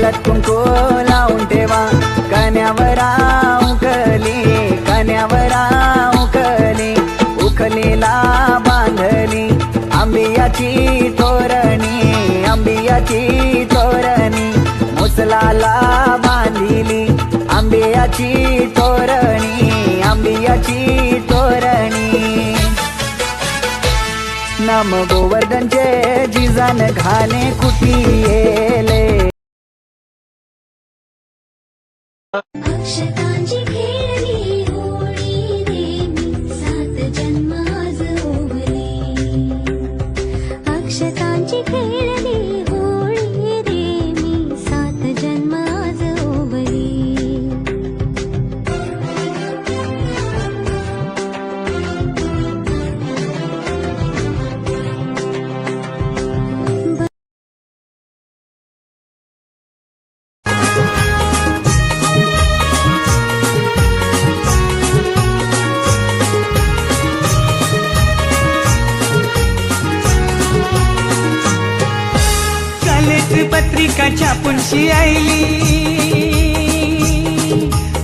हळद कुंकू लावून ठेवा, कन्यावर उकली, कन्यावर उकली, उखलीला बांधली आंबियाची तोरणी, आंबियाची तोरणी, मुसलाला बांधिली आंबियाची तोरणी, आंबियाची तोरणी। नाम गोवर्धनचे जिजान घाले कुठी येले, अक्षतांची खेळली होळी रे मी 7 जन्म आज ओवले, अक्षतांची खेळली होळी रे मी 7 जन्म आज ओवले। पत्रिका छापूनशी आईली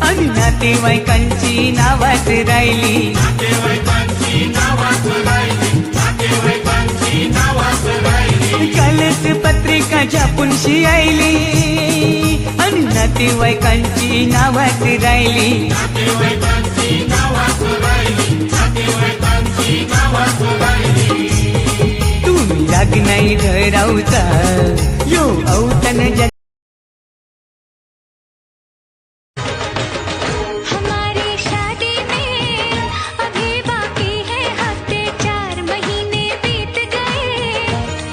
आणि नातेवाईकांची नावात राहिली, कालच पत्रिका छापूनशी आईली आणि नातेवाईकांची नावात राहिली। तुम्ही लाग नाही धरावता यो औतन जग हमारी शादी में अभी बाकी है हफ्ते 4 महीने बीत गए,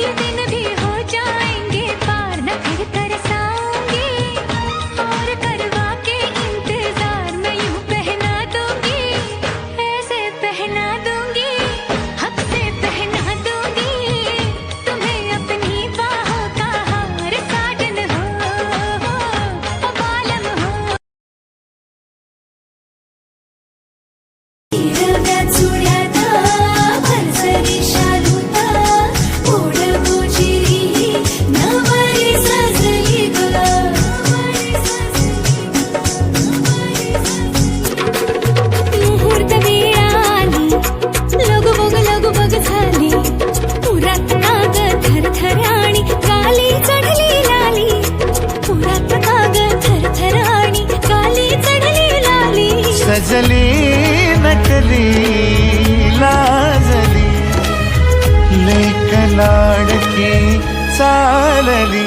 ये दिन भी हो जाएंगे पार न फिर तरसाऊंगी, और करवा के इंतजार मैं यूं पहना दूंगी, ऐसे पहना दूंगी, हक से पहना दूंगी तुम्हें अपनी बाहों का हार, साजन हो बालम हो। हिरव्या चुड्यात भरसरी शालूत ओढ गोजिरी नवरी सजली ग, मुहूर्त वेळ आली लगबग झाली, पुरात काग थरथर आणि काली चढली लाली, पुरात काग थरथर आणि काली चढली लाली, सजली नकली लाजली, लेक लाडकी चालली,